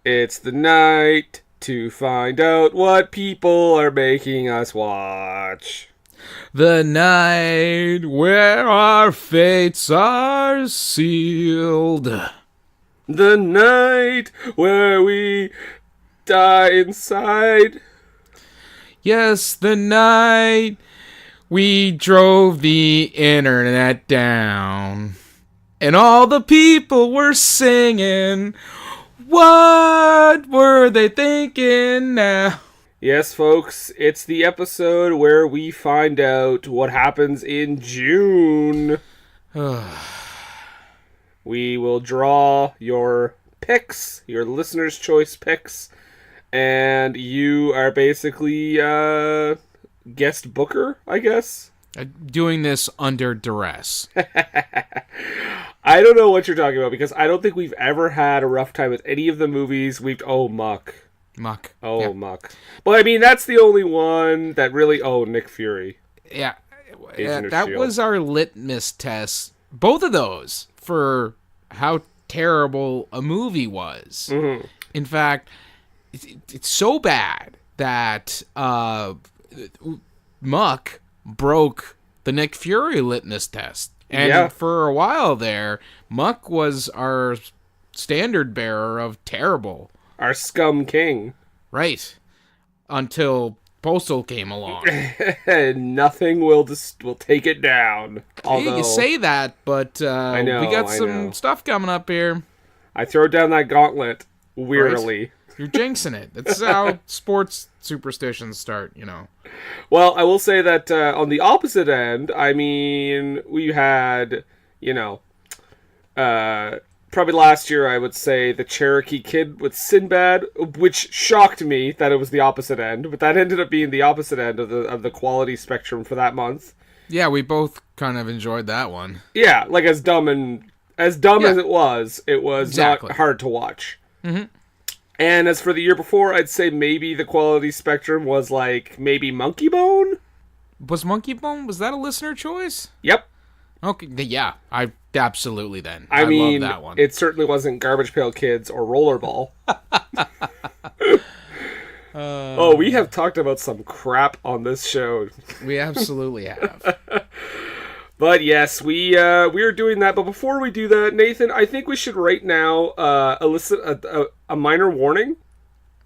It's the night to find out what people are making us watch. The night where our fates are sealed. The night where we die inside. Yes, the night we drove the internet down. And all the people were singing. What were they thinking now? Yes, folks, it's the episode where we find out what happens in June. We will draw your picks, your listener's choice picks, and you are basically guest booker, I guess. Doing this under duress. I don't know what you're talking about because I don't think we've ever had a rough time with any of the movies Muck. Yeah. Muck. But I mean, that's the only one that really... Oh, Nick Fury. Yeah. Agent of That S.H.I.E.L.D. was our litmus test. Both of those for how terrible a movie was. Mm-hmm. In fact, it's so bad that Muck broke the Nick Fury litmus test. And for a while there, Muck was our standard bearer of terrible. Our scum king. Right. Until Postal came along. Nothing will take it down. Although, you say that, but we got some stuff coming up here. I throw down that gauntlet wearily. Right? You're jinxing it. That's how sports superstitions start, you know. Well, I will say that on the opposite end, I mean, we had, probably last year, I would say, the Cherokee Kid with Sinbad, which shocked me that it was the opposite end, but that ended up being the opposite end of the quality spectrum for that month. Yeah, we both kind of enjoyed that one. Yeah, like as dumb as it was exactly. Not hard to watch. Mm-hmm. And as for the year before, I'd say maybe the quality spectrum was like maybe Monkey Bone. Was Monkey Bone? Was that a listener choice? Yep. Okay, yeah, I absolutely then. I mean, love that one. It certainly wasn't Garbage Pail Kids or Rollerball. We have talked about some crap on this show. We absolutely have. But yes, we are doing that. But before we do that, Nathan, I think we should right now elicit a minor warning.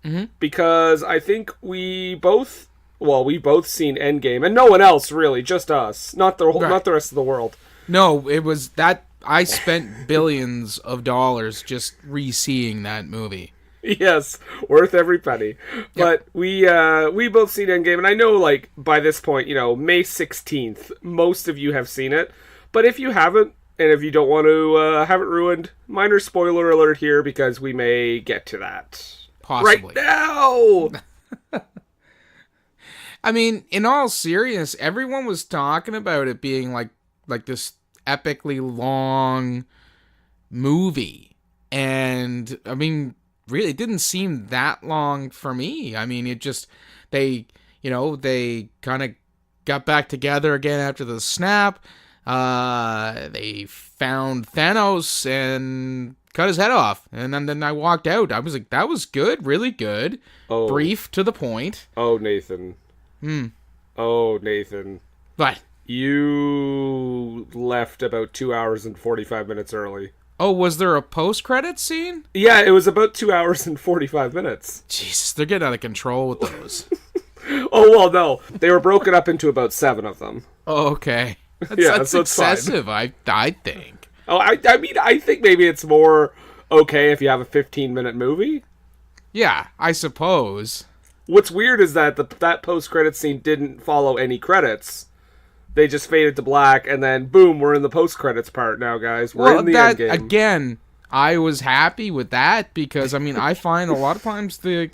Mm-hmm. Because I think we both seen Endgame, and no one else really, just us, not the rest of the world. No, it was that I spent billions of dollars just re-seeing that movie. Yes, worth every penny. Yep. But we both seen Endgame, and I know, like, by this point, May 16th, most of you have seen it. But if you haven't, and if you don't want to have it ruined, minor spoiler alert here, because we may get to that. Possibly. Right now! I mean, in all seriousness, everyone was talking about it being like this epically long movie. And, I mean... really, it didn't seem that long for me. I mean, it just, they kind of got back together again after the snap. They found Thanos and cut his head off. And then I walked out. I was like, that was good, really good. Oh. Brief, to the point. Oh, Nathan. Oh, Nathan. What? You left about 2 hours and 45 minutes early. Oh, was there a post-credit scene? Yeah, it was about 2 hours and 45 minutes. Jesus, they're getting out of control with those. Oh, well, no. They were broken up into about 7 of them. Oh, okay. That's so excessive, I think. Oh, I mean, I think maybe it's more okay if you have a 15-minute movie. Yeah, I suppose. What's weird is that that post-credit scene didn't follow any credits. They just faded to black, and then, boom, we're in the post-credits part now, guys. We're in the Endgame. Again, I was happy with that, because, I mean, I find a lot of times the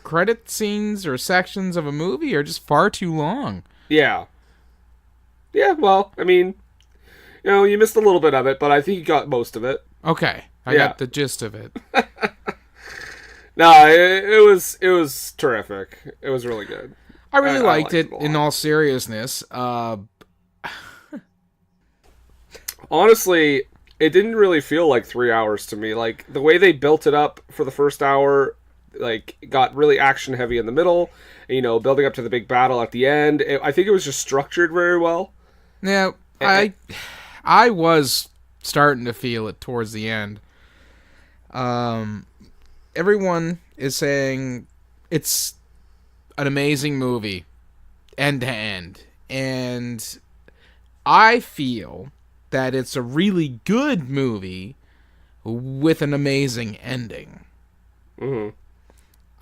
credit scenes or sections of a movie are just far too long. Yeah. Yeah, well, I mean, you missed a little bit of it, but I think you got most of it. Okay, I got the gist of it. No, it was terrific. It was really good. I really liked it, in all seriousness. Honestly, It didn't really feel like 3 hours to me. Like, the way they built it up for the first hour, like, got really action heavy in the middle, building up to the big battle at the end. I think it was just structured very well. Yeah, I was starting to feel it towards the end. Everyone is saying it's an amazing movie, end to end. And I feel that it's a really good movie with an amazing ending. Mm-hmm.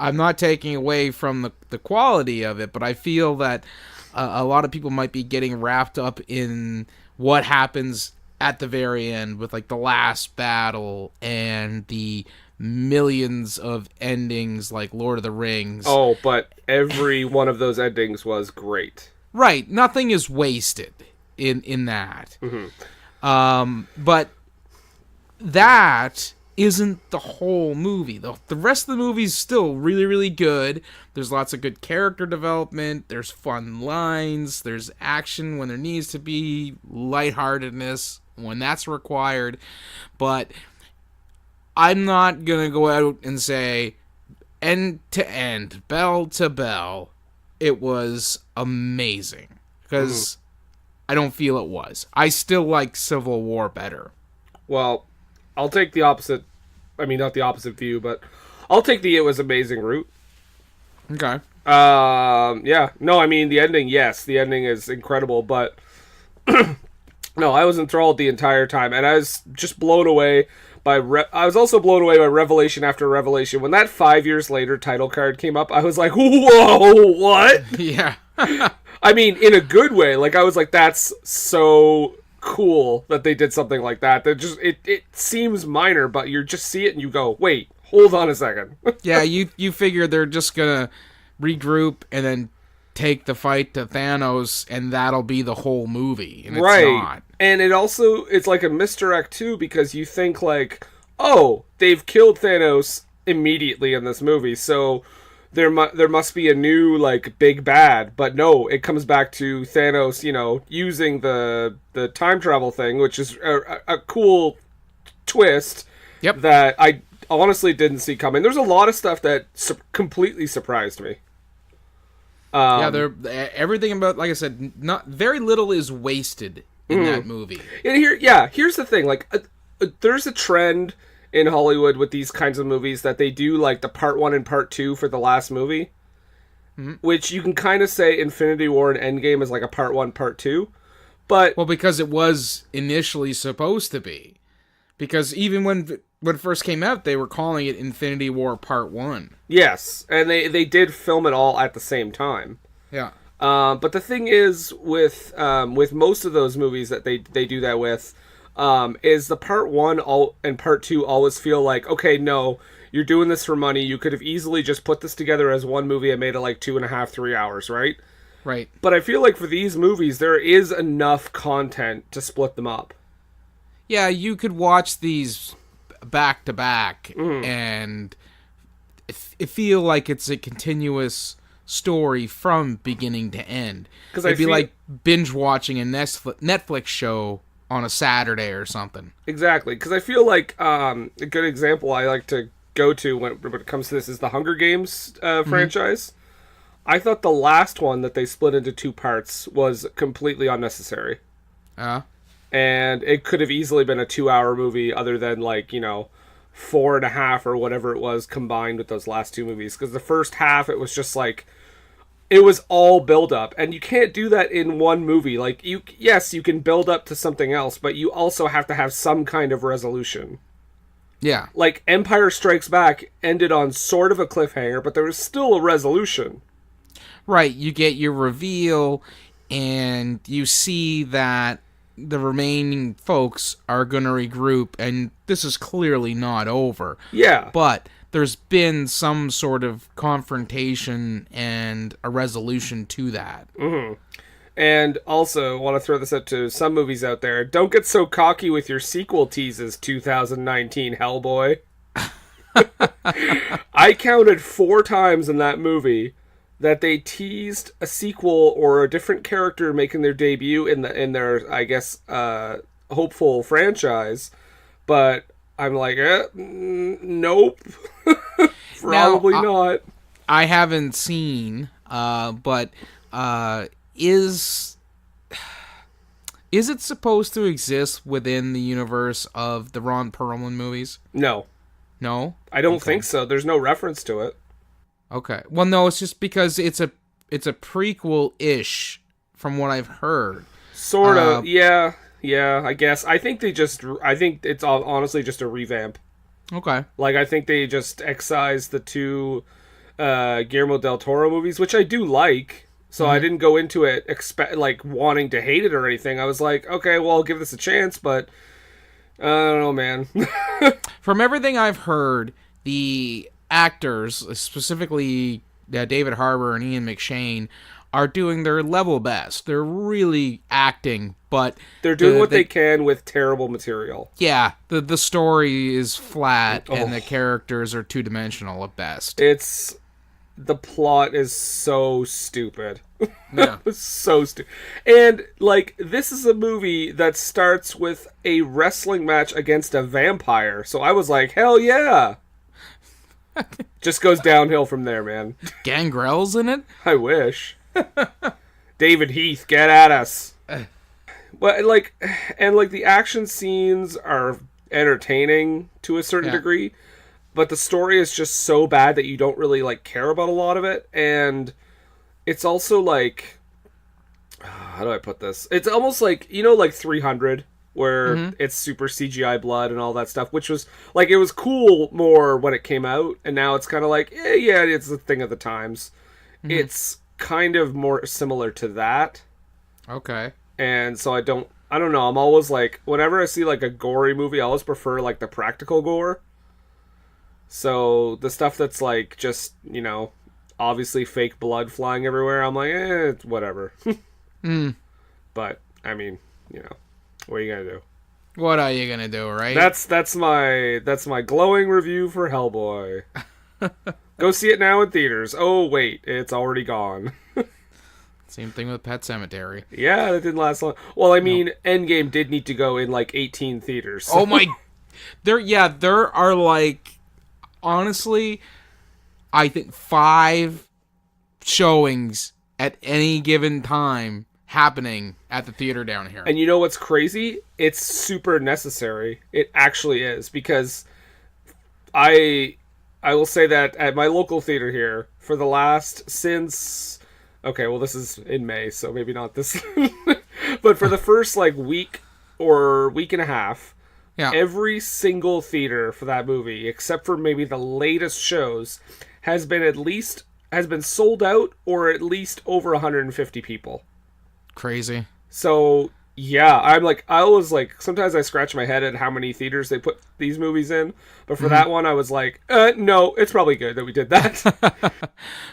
I'm not taking away from the quality of it, but I feel that a lot of people might be getting wrapped up in what happens at the very end with like the last battle and the millions of endings like Lord of the Rings. Oh, but every one of those endings was great. Right. Nothing is wasted in that. Mm-hmm. But that isn't the whole movie. The rest of the movie is still really, really good. There's lots of good character development. There's fun lines. There's action when there needs to be. Lightheartedness when that's required. But I'm not going to go out and say end to end, bell to bell, it was amazing. Because I don't feel it was. I still like Civil War better. Well, I'll take the opposite. I mean, not the opposite view, but I'll take the it was amazing route. Okay. Yeah. No, I mean, the ending, yes. The ending is incredible, but no, I was enthralled the entire time, and I was just blown away by... I was also blown away by revelation after revelation. When that 5 years later title card came up, I was like, whoa, what? Yeah. I mean, in a good way. Like, I was like, that's so cool that they did something like that. That just it seems minor, but you just see it and you go, wait, hold on a second. Yeah, you figure they're just gonna regroup and then take the fight to Thanos, and that'll be the whole movie, and it's not. And it's like a misdirect too, because you think like, oh, they've killed Thanos immediately in this movie, so there must be a new like big bad, but no, it comes back to Thanos, using the time travel thing, which is a cool twist. Yep. That I honestly didn't see coming. There's a lot of stuff that completely surprised me. Yeah, everything about, like I said, not very little is wasted in that movie. And here's the thing, like there's a trend in Hollywood with these kinds of movies that they do like the part 1 and part 2 for the last movie. Which you can kind of say Infinity War and Endgame is like a part 1, part 2. But well, because it was initially supposed to be. Because even when it first came out, they were calling it Infinity War Part 1. Yes, and they did film it all at the same time. Yeah. But the thing is with most of those movies that they do that with, is the part 1 and part 2 always feel like, okay, no, you're doing this for money. You could have easily just put this together as one movie and made it like 2.5, 3 hours, right? Right. But I feel like for these movies, there is enough content to split them up. Yeah, you could watch these back to back and it feel like it's a continuous story from beginning to end. It'd be like binge watching a Netflix show on a Saturday or something. Exactly, because I feel like a good example I like to go to when it comes to this is the Hunger Games franchise. I thought the last one that they split into 2 parts was completely unnecessary. And it could have easily been a 2-hour movie other than 4.5 or whatever it was combined with those last 2 movies. Because the first half, it was just like, it was all build up. And you can't do that in one movie. Like, yes, you can build up to something else, but you also have to have some kind of resolution. Yeah. Like, Empire Strikes Back ended on sort of a cliffhanger, but there was still a resolution. Right, you get your reveal, and you see that the remaining folks are going to regroup, and this is clearly not over. Yeah. But there's been some sort of confrontation and a resolution to that. Mm-hmm. And also, I want to throw this out to some movies out there. Don't get so cocky with your sequel teases, 2019 Hellboy. I counted 4 times in that movie that they teased a sequel or a different character making their debut in their, I guess, hopeful franchise but I'm like, nope, probably not. I haven't seen, but is it supposed to exist within the universe of the Ron Perlman movies? No. No? I don't think so. There's no reference to it. Okay. Well, no, it's just because it's a prequel-ish from what I've heard. Sort of. Yeah, I guess. I think it's honestly just a revamp. Okay. Like, I think they just excised the two Guillermo del Toro movies, which I do like. So I didn't go into it wanting to hate it or anything. I was like, okay, well, I'll give this a chance, but I don't know, man. From everything I've heard, the actors, specifically David Harbour and Ian McShane, are doing their level best. They're really acting, but they're doing what they can with terrible material. Yeah, the story is flat, and the characters are two-dimensional at best. The plot is so stupid. Yeah. So stupid. And, like, this is a movie that starts with a wrestling match against a vampire. So I was like, hell yeah. Just goes downhill from there, man. Gangrel's in it? I wish. David Heath, get at us. But, the action scenes are entertaining to a certain degree. But the story is just so bad that you don't really, care about a lot of it. And it's also, how do I put this? It's almost like, 300, where it's super CGI blood and all that stuff, which was, it was cool more when it came out. And now it's kind of it's a thing of the times. It's kind of more similar to that. Okay. And so I don't know. I'm always whenever I see, a gory movie, I always prefer, the practical gore. So the stuff that's just, obviously fake blood flying everywhere, I'm like, it's whatever. But, I mean, what are you gonna do? What are you gonna do, right? That's my glowing review for Hellboy. Go see it now in theaters. Oh wait, it's already gone. Same thing with Pet Sematary. Yeah, that didn't last long. Well, I mean, Endgame did need to go in 18 theaters. So. Oh my, there are honestly, I think 5 showings at any given time happening at the theater down here. And you know what's crazy? It's super necessary. It actually is, because I will say that at my local theater here, for the last since... Okay, well, this is in May, so maybe not this. But for the first week or week and a half, every single theater for that movie, except for maybe the latest shows, has been sold out, or at least over 150 people. Crazy. So yeah, I always sometimes I scratch my head at how many theaters they put these movies in, but for that one I was like, no, it's probably good that we did that.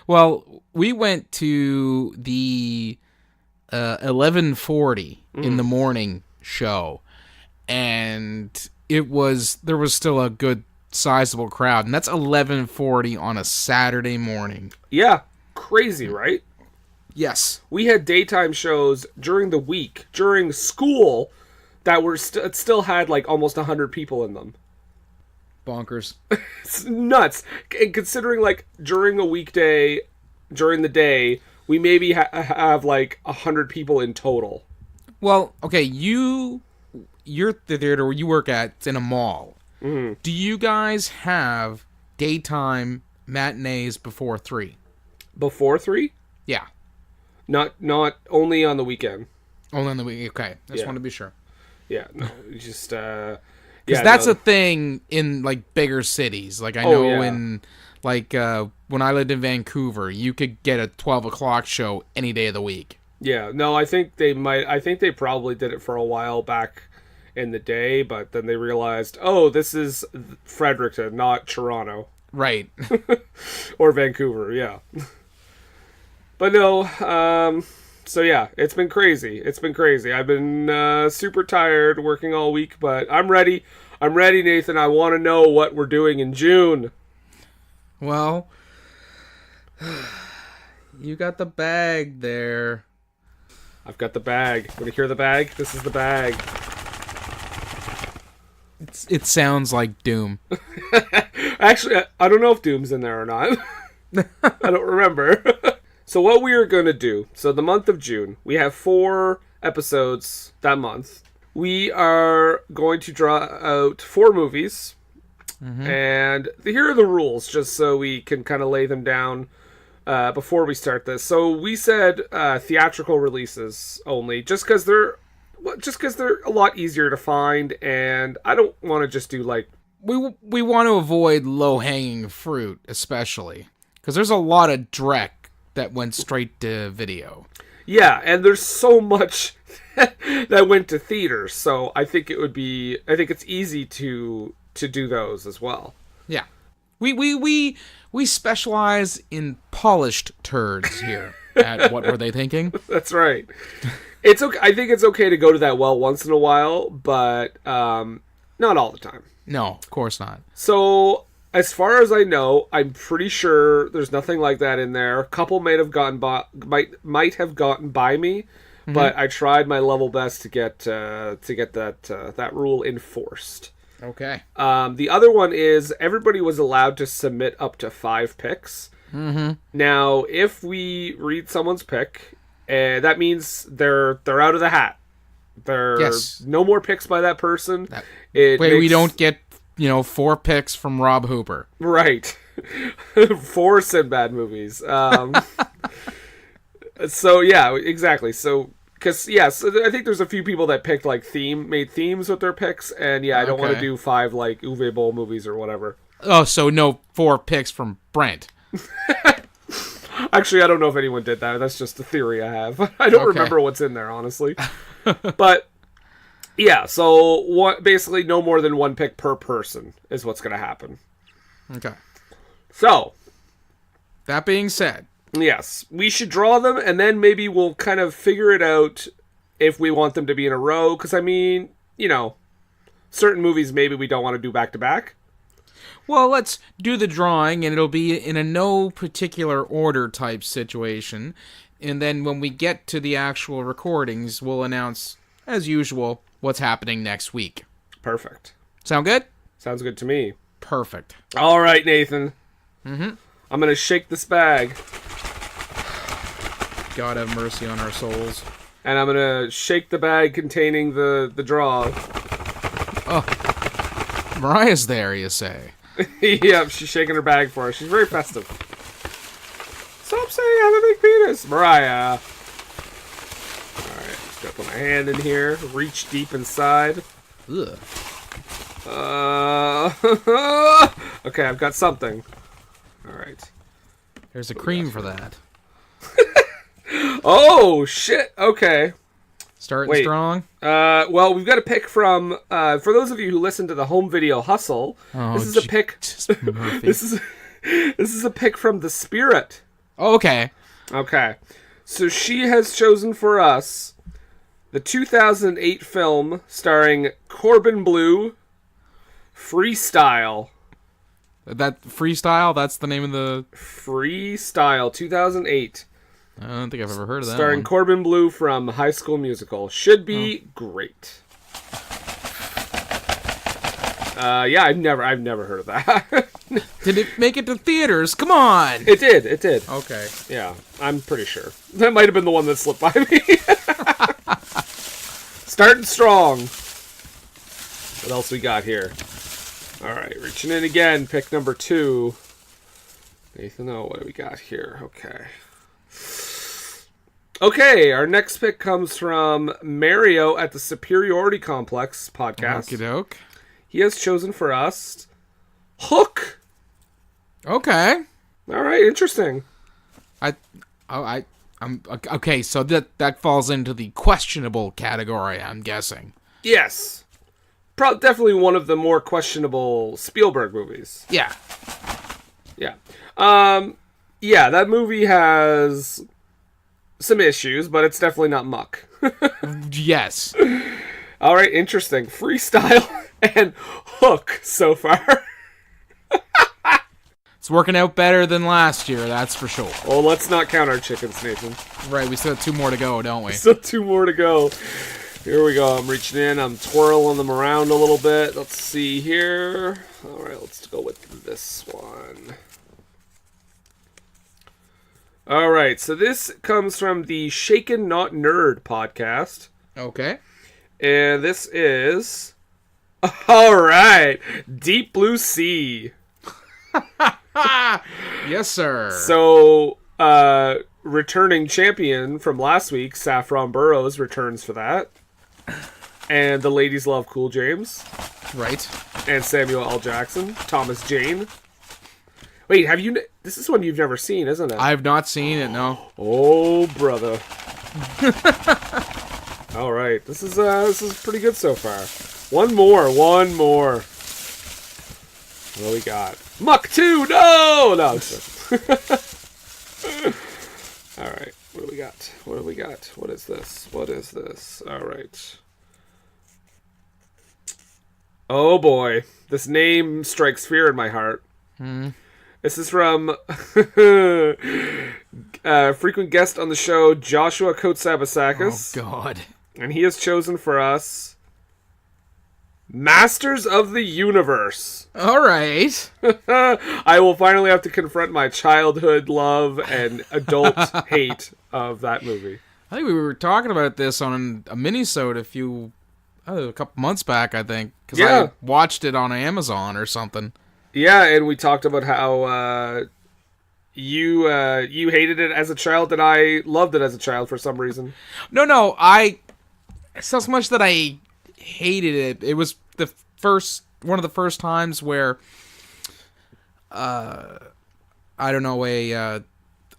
Well, we went to the 11:40 in the morning show, and there was still a good sizable crowd, and that's 11:40 on a Saturday morning. Yeah, crazy, right? Yes. We had daytime shows during the week, during school, that were still had almost 100 people in them. Bonkers. It's nuts. And considering during a weekday, during the day, we maybe have 100 people in total. Well, okay, your the theater where you work at, it's in a mall. Mm-hmm. Do you guys have daytime matinees before 3? Before 3? Yeah. Not only on the weekend. Only on the weekend. Okay, I just want to be sure. Yeah, no, just because that's a thing in bigger cities. I know in when I lived in Vancouver, you could get a 12 o'clock show any day of the week. Yeah, no, I think they probably did it for a while back in the day, but then they realized, oh, this is Fredericton, not Toronto. Right. Or Vancouver, yeah. But no, so yeah, it's been crazy. I've been super tired working all week, but I'm ready. Nathan. I want to know what we're doing in June. Well, you got the bag there. I've got the bag. Want to hear the bag? This is the bag. It's it sounds like Doom. Actually, I don't know if Doom's in there or not. I don't remember. So what we are going to do, so the month of June, we have 4 episodes that month. We are going to draw out 4 movies. And here are the rules, just so we can kind of lay them down before we start this. So we said theatrical releases only, just because they're a lot easier to find, and I don't want to just do like... We want to avoid low-hanging fruit, especially, because there's a lot of dreck that went straight to video. Yeah, and there's so much that went to theaters, so I think it's easy to do those as well. Yeah. We specialize in polished turds here at What Were They Thinking? That's right. It's okay. I think it's okay to go to that well once in a while, but not all the time. No, of course not. So, as far as I know, I'm pretty sure there's nothing like that in there. A couple might have gotten by me, but I tried my level best to get that rule enforced. Okay. The other one is everybody was allowed to submit up to 5 picks. Now, if we read someone's pick, that means they're out of the hat. There's no more picks by that person. We don't get 4 picks from Rob Hooper. Right. 4 Sinbad movies. So yeah, exactly. So because so I think there's a few people that picked like made themes with their picks, and I don't want to do 5 like Uwe Boll movies or whatever. Oh, so no 4 picks from Brent. Actually, I don't know if anyone did that. That's just a theory I have. I don't remember what's in there, honestly. But yeah, so basically no more than 1 pick per person is what's going to happen. Okay. So, that being said, yes, we should draw them, and then maybe we'll kind of figure it out if we want them to be in a row. Because, I mean, certain movies maybe we don't want to do back-to-back. Well, let's do the drawing, and it'll be in a no particular order type situation. And then when we get to the actual recordings, we'll announce, as usual, what's happening next week. Perfect. Sound good? Sounds good to me. Perfect. All right, Nathan. I'm going to shake this bag. God have mercy on our souls. And I'm going to shake the bag containing the draw. Oh. Mariah's there, you say? Yep, she's shaking her bag for us. She's very festive. Stop saying I have a big penis, Mariah. Alright, just gotta put my hand in here. Reach deep inside. Ugh. Okay, I've got something. Alright. There's a cream for that. Oh, shit. Okay. Starting strong. Well, we've got a pick from, for those of you who listen to the home video hustle, this is a pick. This is a pick from The Spirit. Oh, okay. Okay. So she has chosen for us the 2008 film starring Corbin Bleu, Freestyle. That Freestyle, that's the name of the... Freestyle, 2008. I don't think I've ever heard of that Starring one. Corbin Bleu from High School Musical. Should be great. Yeah, I've never heard of that. Did it make it to theaters? Come on! It did. Okay. Yeah, I'm pretty sure. That might have been the one that slipped by me. Starting strong. What else we got here? Alright, reaching in again. Pick number 2. Nathan, what do we got here? Okay, our next pick comes from Mario at the Superiority Complex podcast. Okie doke. He has chosen for us Hook. Okay. All right, interesting. I'm okay. So that falls into the questionable category, I'm guessing. Yes, definitely one of the more questionable Spielberg movies. Yeah. Yeah. Yeah. That movie has some issues, but it's definitely not muck. Yes. All right, interesting. Freestyle and Hook so far. It's working out better than last year, that's for sure. Well, let's not count our chickens, Nathan. Right, we still have 2 more to go, don't we? Still 2 more to go. Here we go. I'm reaching in. I'm twirling them around a little bit. Let's see here. All right, let's go with this one. All right, so this comes from the Shaken Not Nerd podcast. Okay. And this is... All right, Deep Blue Sea. Yes, sir. So, returning champion from last week, Saffron Burrows, returns for that. And the ladies love Cool James. Right. And Samuel L. Jackson. Thomas Jane. Wait, have you... This is one you've never seen, isn't it? I've not seen it, no. Oh, brother. All right. This is pretty good so far. One more. What do we got? Muck 2! No! No. All right. What do we got? What is this? All right. Oh, boy. This name strikes fear in my heart. This is from frequent guest on the show, Joshua Kotsabasakis. Oh, God. And he has chosen for us Masters of the Universe. All right. I will finally have to confront my childhood love and adult hate of that movie. I think we were talking about this on a mini-sode a couple months back, I think. Because I watched it on Amazon or something. Yeah, and we talked about how you hated it as a child and I loved it as a child for some reason. No, it's not so much that I hated it. It was one of the first times where I don't know, an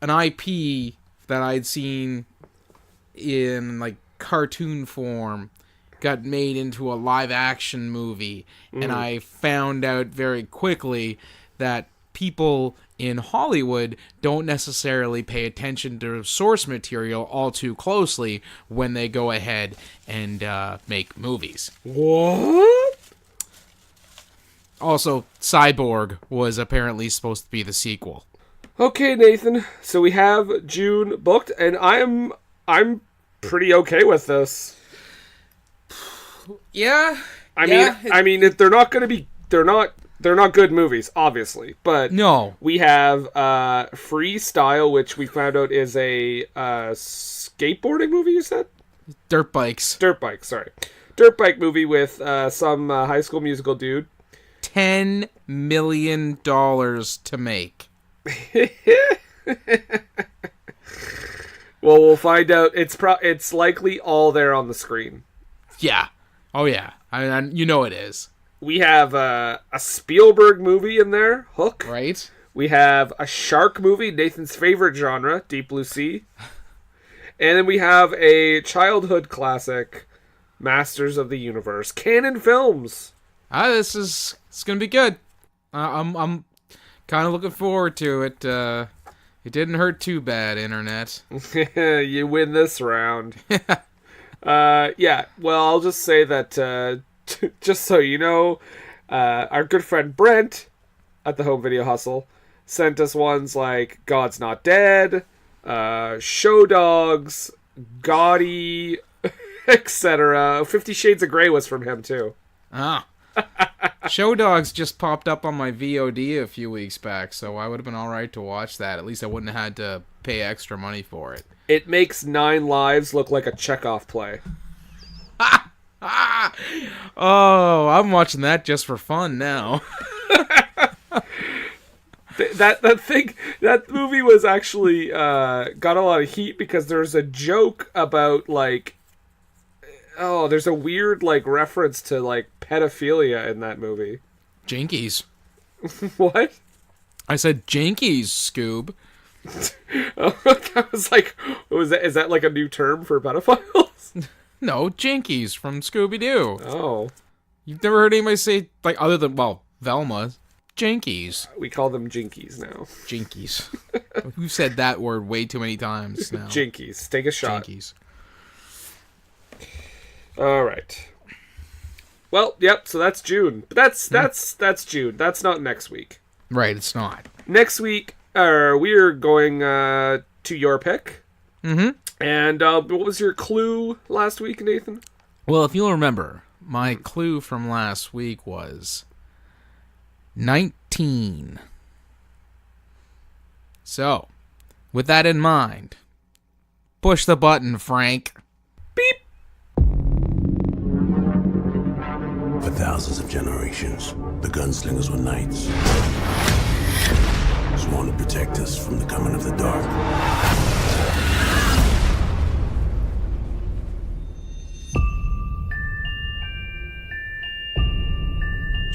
IP that I'd seen in like cartoon form got made into a live action movie, and I found out very quickly that people in Hollywood don't necessarily pay attention to source material all too closely when they go ahead and make movies. What? Also, Cyborg was apparently supposed to be the sequel. Okay, Nathan. So we have June booked, and I'm pretty okay with this. Yeah. I mean, they're not good movies, obviously, but no. We have Freestyle, which we found out is a skateboarding movie. You said Dirt bike movie with some High School Musical dude. $10 million to make. Well, we'll find out. It's likely all there on the screen. Yeah. Oh yeah. I you know it is. We have a Spielberg movie in there, Hook. Right. We have a shark movie, Nathan's favorite genre, Deep Blue Sea. And then we have a childhood classic, Masters of the Universe. Canon Films. It's gonna be good. I'm kind of looking forward to it. It didn't hurt too bad, Internet. You win this round. Yeah, well, I'll just say that, just so you know, our good friend Brent at the Home Video Hustle sent us ones like God's Not Dead, Show Dogs, Gaudy, etc. 50 Shades of Grey was from him, too. Ah. Show Dogs just popped up on my VOD a few weeks back, so I would have been alright to watch that. At least I wouldn't have had to pay extra money for it. It makes 9 Lives look like a Chekhov play. Oh, I'm watching that just for fun now. That movie was actually got a lot of heat because there's a joke about there's a weird reference to pedophilia in that movie. Jinkies. What? I said Jinkies, Scoob. Oh, that was is that a new term for pedophiles? No, Jinkies from Scooby-Doo. Oh. You've never heard anybody say, other than, Velma, Jinkies. We call them Jinkies now. Jinkies. We've said that word way too many times now. Jinkies. Take a shot. Jinkies. All right. Well, yep, so that's June. But that's June. That's not next week. Right, it's not. Next week, we're going to your pick. Mm-hmm. And what was your clue last week, Nathan? Well, if you'll remember, my clue from last week was 19. So, with that in mind, push the button, Frank. Beep. For thousands of generations, the gunslingers were knights, sworn to protect us from the coming of the dark.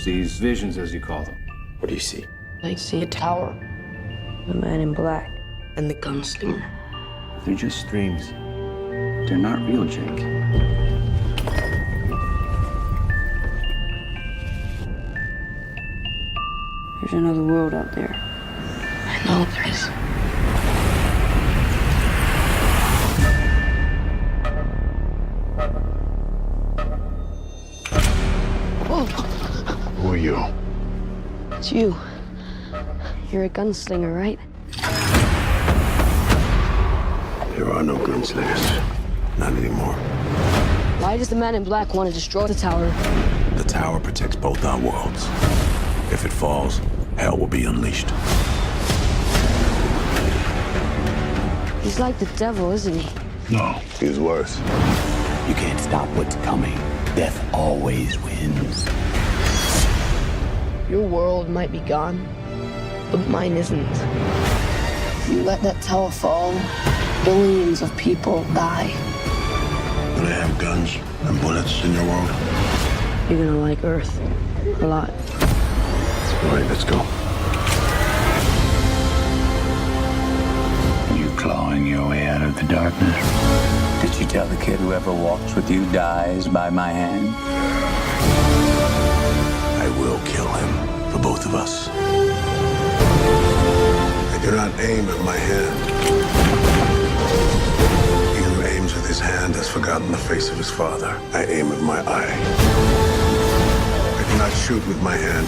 These visions, as you call them. What do you see? I see a tower, the man in black, and the gunslinger. They're just dreams. They're not real, Jake. There's another world out there. I know there is. Who are you? It's you. You're a gunslinger, right? There are no gunslingers. Not anymore. Why does the man in black want to destroy the tower? The tower protects both our worlds. If it falls, hell will be unleashed. He's like the devil, isn't he? No, he's worse. You can't stop what's coming. Death always wins. Your world might be gone, but mine isn't. If you let that tower fall, billions of people die. Do they have guns and bullets in your world? You're gonna like Earth a lot. All right, let's go. You clawing your way out of the darkness? Did you tell the kid whoever walks with you dies by my hand? I will kill him for both of us. I do not aim at my hand. He who aims with his hand has forgotten the face of his father. I aim with my eye. I do not shoot with my hand.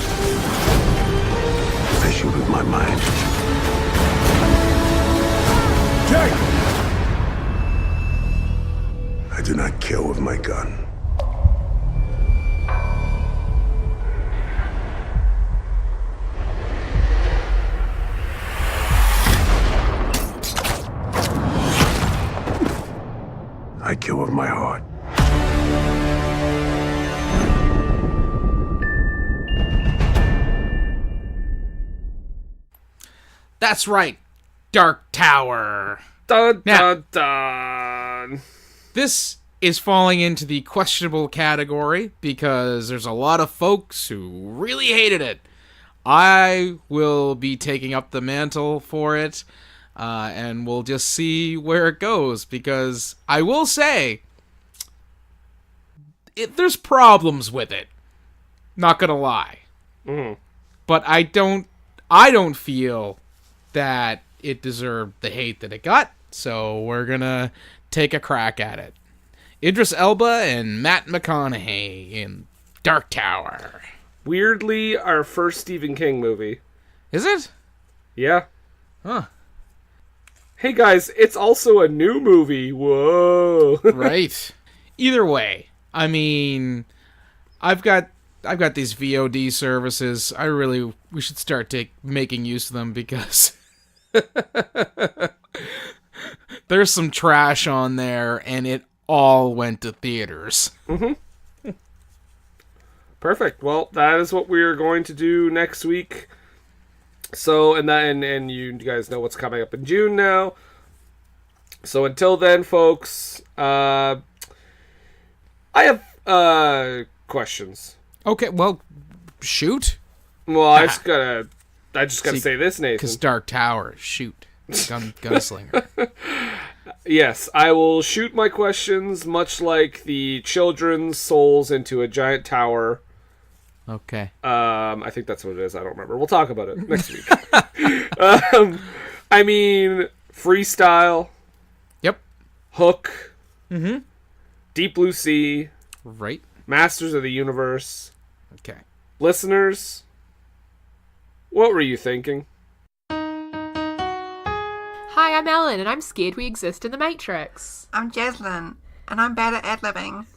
I shoot with my mind. Jake! I do not kill with my gun. I kill with my heart. That's right, Dark Tower. Dun, Now- dun, dun. This is falling into the questionable category because there's a lot of folks who really hated it. I will be taking up the mantle for it, and we'll just see where it goes, because I will say there's problems with it. Not gonna lie. But I don't feel that it deserved the hate that it got, so we're gonna take a crack at it. Idris Elba and Matt McConaughey in Dark Tower. Weirdly, our first Stephen King movie. Is it? Yeah. Huh. Hey guys, it's also a new movie. Whoa. Right. Either way, I mean, I've got these VOD services. We should start making use of them, because there's some trash on there, and it all went to theaters. Perfect. Well, that is what we're going to do next week. So, and you guys know what's coming up in June now. So until then, folks, I have questions. Okay, well, shoot. Well, I just gotta say this, Nathan. Because Dark Tower, shoot. Gunslinger. Yes, I will shoot my questions much like the children's souls into a giant tower. Okay. I think that's what it is. I don't remember. We'll talk about it next week. I mean, freestyle. Yep. Hook. Mm-hmm. Deep Blue Sea. Right. Masters of the Universe. Okay. Listeners, what were you thinking? Hi, I'm Ellen, and I'm scared we exist in the Matrix. I'm Jaslyn, and I'm bad at ad-libbing.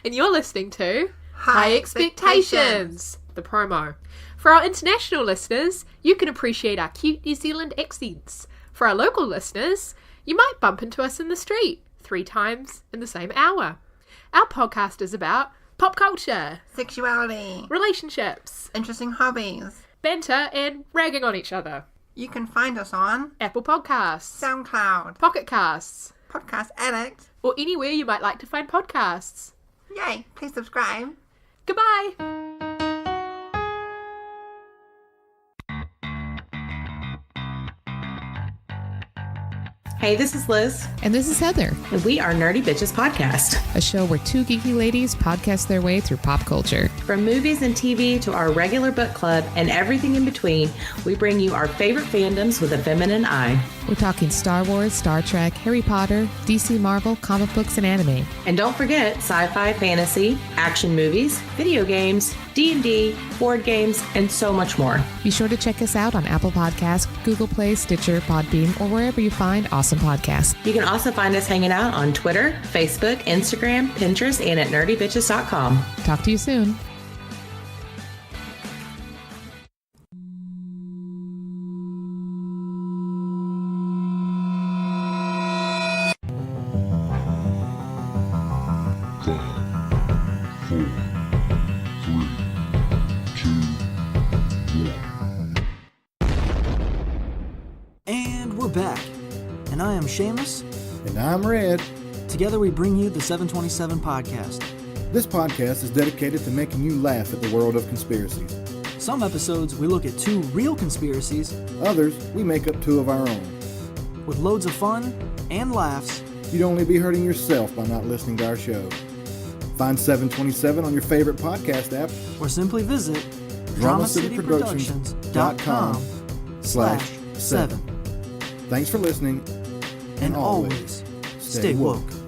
And you're listening to High Expectations, the promo. For our international listeners, you can appreciate our cute New Zealand accents. For our local listeners, you might bump into us in the street 3 times in the same hour. Our podcast is about pop culture, sexuality, relationships, interesting hobbies, banter, and ragging on each other. You can find us on Apple Podcasts, SoundCloud, Pocket Casts, Podcast Addict, or anywhere you might like to find podcasts. Yay! Please subscribe. Goodbye! Hey, this is Liz. And this is Heather. And we are Nerdy Bitches Podcast, a show where 2 geeky ladies podcast their way through pop culture. From movies and TV to our regular book club and everything in between, we bring you our favorite fandoms with a feminine eye. We're talking Star Wars, Star Trek, Harry Potter, DC, Marvel, comic books, and anime. And don't forget sci-fi, fantasy, action movies, video games, D&D, board games, and so much more. Be sure to check us out on Apple Podcasts, Google Play, Stitcher, Podbean, or wherever you find awesome podcasts. You can also find us hanging out on Twitter, Facebook, Instagram, Pinterest, and at nerdybitches.com. Talk to you soon. And we're back. And I am Seamus. And I'm Red. Together we bring you the 727 Podcast. This podcast is dedicated to making you laugh at the world of conspiracies. Some episodes we look at 2 real conspiracies. Others we make up 2 of our own. With loads of fun and laughs. You'd only be hurting yourself by not listening to our show. Find 727 on your favorite podcast app. Or simply visit DramaCityProductions.com/7. Thanks for listening. And always stay woke.